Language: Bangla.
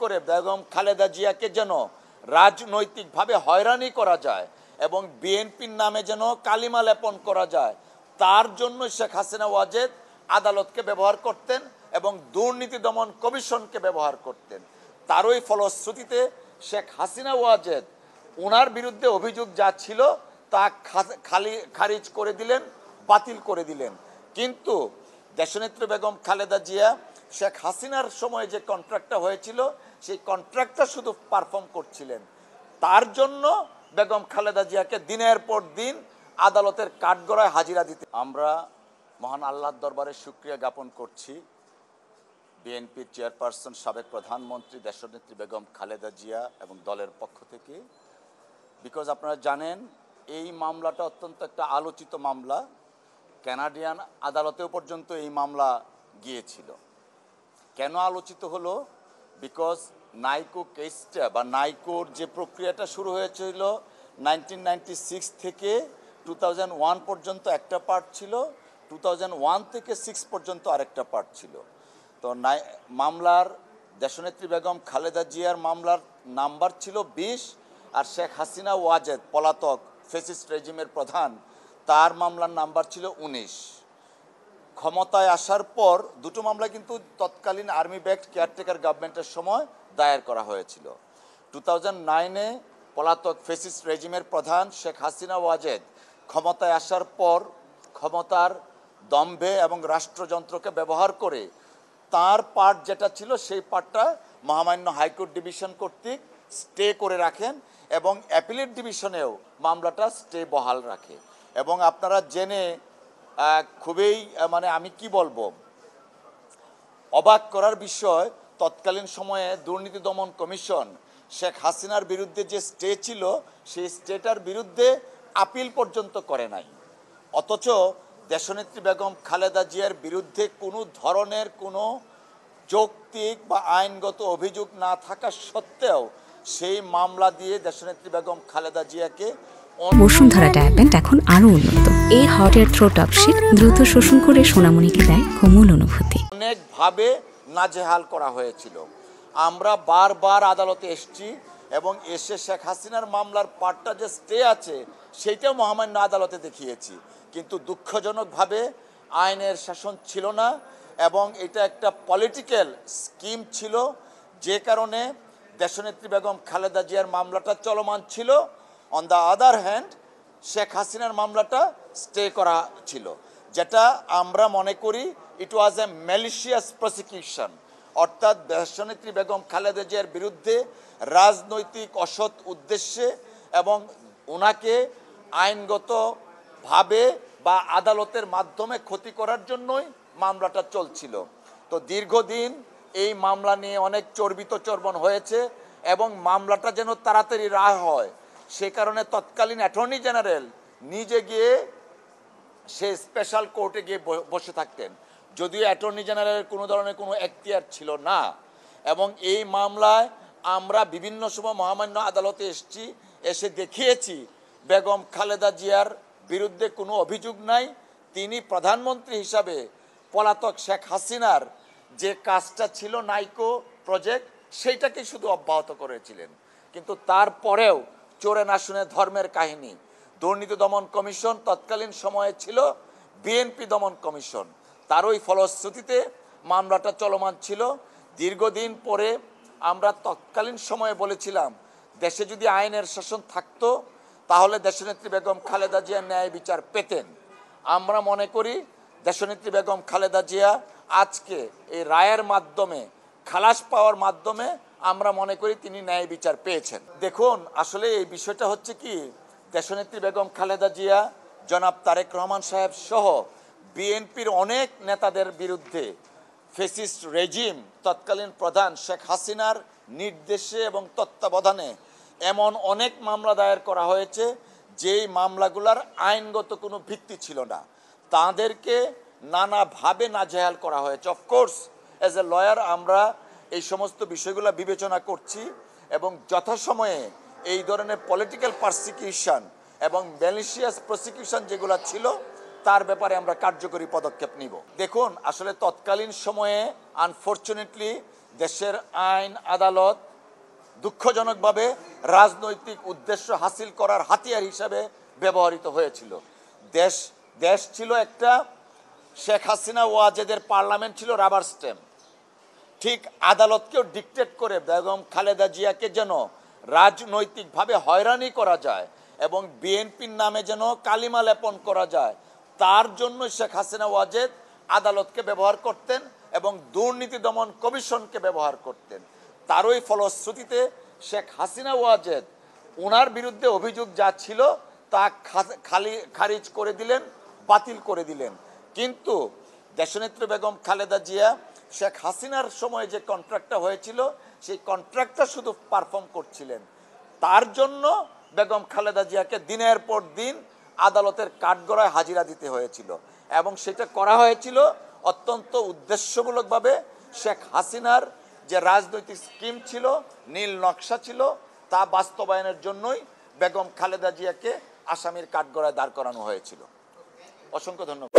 করে বেগম খালেদা জিয়াকে যেন রাজনৈতিকভাবে হয়রানি করা যায় এবং বিএনপির নামে যেন কালিমা লেপন করা যায়, তার জন্য শেখ হাসিনা ওয়াজেদ আদালতকে ব্যবহার করতেন এবং দুর্নীতি দমন কমিশনকে ব্যবহার করতেন। তারই ফলশ্রুতিতে শেখ হাসিনা ওয়াজেদ ওনার বিরুদ্ধে অভিযোগ যা ছিল তা খারিজ করে দিলেন, বাতিল করে দিলেন। কিন্তু দেশনেত্রী বেগম খালেদা জিয়া শেখ হাসিনার সময় যে কন্ট্রাক্টটা হয়েছিল সেই কন্ট্রাক্টটা শুধু পারফর্ম করছিলেন। তার জন্য বেগম খালেদা জিয়াকে দিনের পর দিন আদালতের কাঠগড়ায় হাজিরা দিতে আমরা মহান আল্লাহর দরবারে শুকরিয়া জ্ঞাপন করছি বিএনপির চেয়ারপারসন সাবেক প্রধানমন্ত্রী দেশনেত্রী বেগম খালেদা জিয়া এবং দলের পক্ষ থেকে। বিকজ আপনারা জানেন এই মামলাটা অত্যন্ত একটা আলোচিত মামলা, কানাডিয়ান আদালতেও পর্যন্ত এই মামলা গিয়েছিল। কেন আলোচিত হলো? বিকজ নাইকো কেসটা বা নাইকোর যে প্রক্রিয়াটা শুরু হয়েছিল 1996 থেকে 2001 পর্যন্ত একটা পার্ট ছিল, 2001 থেকে 6 পর্যন্ত আরেকটা পার্ট ছিল। তো মামলার দেশনেত্রী বেগম খালেদা জিয়ার মামলার নাম্বার ছিল 20 আর শেখ হাসিনা ওয়াজেদ পলাতক ফ্যাসিস্ট রেজিমের প্রধান, তার মামলার নাম্বার ছিল 19। ক্ষমতায় আসার পর দুটো মামলা কিন্তু তৎকালীন আর্মি ব্যাকড কেয়ারটেকার গভর্নমেন্টের সময় দায়ের করা হয়েছিল। 2009-এ পলাতক ফ্যাসিস্ট রেজিমের প্রধান শেখ হাসিনা ওয়াজেদ ক্ষমতায় আসার পর ক্ষমতার দম্ভে এবং রাষ্ট্রযন্ত্রকে ব্যবহার করে তার পার্ট যেটা ছিল সেই পার্টটা মহামান্য হাইকোর্ট ডিভিশন কর্তৃক স্টে করে রাখেন এবং অ্যাপিলেট ডিভিশনেও মামলাটা স্টে বহাল রাখে। এবং আপনারা জেনে খুবই আমি কি বলবো, অবাক করার বিষয়, তৎকালীন সময়ে দুর্নীতি দমন কমিশন শেখ হাসিনার বিরুদ্ধে যে স্টে ছিল সেই স্টেটার বিরুদ্ধে আপিল পর্যন্ত করে নাই। অথচ দেশনেত্রী বেগম খালেদা জিয়ার বিরুদ্ধে কোনো ধরনের কোনো যৌক্তিক বা আইনগত অভিযোগ না থাকা সত্ত্বেও সেই মামলা দিয়ে দেশনেত্রী বেগম খালেদা জিয়াকে বসুন্ধরা ডায়াপেন্ট এখন আরো উন্নত। এই hot air through top sheet দ্রুত শোষণ করে সোনামণিকে দেয় কোমল অনুভূতি। অনেকভাবে নাজেহাল করা হয়েছিল। আমরা বারবার আদালতে এসেছি এবং এসে শেখ হাসিনার মামলার পার্টটা যে স্টে আছে সেইটাও মহামান্য আদালতে দেখিয়েছি, কিন্তু দুঃখজনকভাবে আইনের শাসন ছিল না এবং এটা একটা পলিটিক্যাল স্কিম ছিল, যে কারণে দেশনেত্রী বেগম খালেদা জিয়ার মামলাটা চলমান ছিল। On the other hand Sheikh হাসিনার মামলাটা স্টে করা ছিল, যেটা আমরা মনে করি ইট ওয়াজ এ ম্যালিশিয়াস প্রসিকিউশন। অর্থাৎ দেশনেত্রী বেগম খালেদা জিয়ার বিরুদ্ধে রাজনৈতিক অসৎ উদ্দেশ্যে এবং ওনাকে আইনগতভাবে বা আদালতের মাধ্যমে ক্ষতি করার জন্যই মামলাটা চলছিল। তো দীর্ঘদিন এই মামলা নিয়ে অনেক চর্বিত চর্বণ হয়েছে এবং মামলাটা যেন তাড়াতাড়ি রায় হয় সে কারণে তৎকালীন অ্যাটর্নি জেনারেল নিজে গিয়ে সে স্পেশাল কোর্টে গিয়ে বসে থাকতেন, যদিও অ্যাটর্নি জেনারেলের কোনো ধরনের কোনো এখতিয়ার ছিল না। এবং এই মামলায় আমরা বিভিন্ন সময় মহামান্য আদালতে এসে দেখিয়েছি বেগম খালেদা জিয়ার বিরুদ্ধে কোনো অভিযোগ নাই। তিনি প্রধানমন্ত্রী হিসাবে পলাতক শেখ হাসিনার যে কাজটা ছিল নাইকো প্রজেক্ট সেইটাকে শুধু অব্যাহত করেছিলেন। কিন্তু তারপরেও চোরে না শুনে ধর্মের কাহিনী, দুর্নীতি দমন কমিশন তৎকালীন সময়ে ছিল বিএনপি দমন কমিশন, তারই ফলশ্রুতিতে মামলাটা চলমান ছিল। দীর্ঘদিন পরে আমরা তৎকালীন সময়ে বলেছিলাম দেশে যদি আইনের শাসন থাকতো তাহলে দেশনেত্রী বেগম খালেদা জিয়া ন্যায় বিচার পেতেন। আমরা মনে করি দেশনেত্রী বেগম খালেদা জিয়া আজকে এই রায়ের মাধ্যমে খালাস পাওয়ার মাধ্যমে আমরা মনে করি তিনি ন্যায় বিচার পেয়েছেন। দেখুন, আসলে এই বিষয়টা হচ্ছে কি, দেশনেত্রী বেগম খালেদা জিয়া, জনাব তারেক রহমান সাহেব সহ বিএনপির অনেক নেতাদের বিরুদ্ধে ফ্যাসিস্ট রেজিম তৎকালীন প্রধান শেখ হাসিনার নির্দেশে এবং তত্ত্বাবধানে এমন অনেক মামলা দায়ের করা হয়েছে যেই মামলাগুলোর আইনগত কোনো ভিত্তি ছিল না, তাদেরকে নানাভাবে নাজেহাল করা হয়েছে। অফকোর্স অ্যাজ এ লয়ার আমরা এই সমস্ত বিষয়গুলো বিবেচনা করছি এবং যথাসময়ে এই ধরনের পলিটিক্যাল পারসিকিউশন এবং ম্যালিশিয়াস প্রসিকিউশন যেগুলো ছিল তার ব্যাপারে আমরা কার্যকরী পদক্ষেপ নিব। দেখুন, আসলে তৎকালীন সময়ে আনফর্চুনেটলি দেশের আইন আদালত দুঃখজনকভাবে রাজনৈতিক উদ্দেশ্য হাসিল করার হাতিয়ার হিসাবে ব্যবহৃত হয়েছিল। দেশ ছিল একটা, শেখ হাসিনা ওয়াজেদের পার্লামেন্ট ছিল রাবার স্ট্যাম্প। ঠিক আদালতকেও ডিকটেট করে বেগম খালেদা জিয়াকে যেন রাজনৈতিকভাবে হয়রানি করা যায় এবং বিএনপির নামে যেন কালিমা লেপন করা যায়, তার জন্য শেখ হাসিনা ওয়াজেদ আদালতকে ব্যবহার করতেন এবং দুর্নীতি দমন কমিশনকে ব্যবহার করতেন। তারই ফলশ্রুতিতে শেখ হাসিনা ওয়াজেদ ওনার বিরুদ্ধে অভিযোগ যা ছিল তা খারিজ করে দিলেন, বাতিল করে দিলেন। কিন্তু দেশনেত্রী বেগম খালেদা জিয়া শেখ হাসিনার সময় যে কন্ট্রাক্টটা হয়েছিল সেই কন্ট্রাক্টটা শুধু পারফর্ম করছিলেন। তার জন্য বেগম খালেদা জিয়াকে দিনের পর দিন আদালতের কাঠগড়ায় হাজিরা দিতে হয়েছিল এবং সেটা করা হয়েছিল অত্যন্ত উদ্দেশ্যমূলকভাবে। শেখ হাসিনার যে রাজনৈতিক স্কিম ছিল, নীল নকশা ছিল, তা বাস্তবায়নের জন্যই বেগম খালেদা জিয়াকে আসামির কাঠগড়ায় দাঁড় করানো হয়েছিল। অসংখ্য ধন্যবাদ।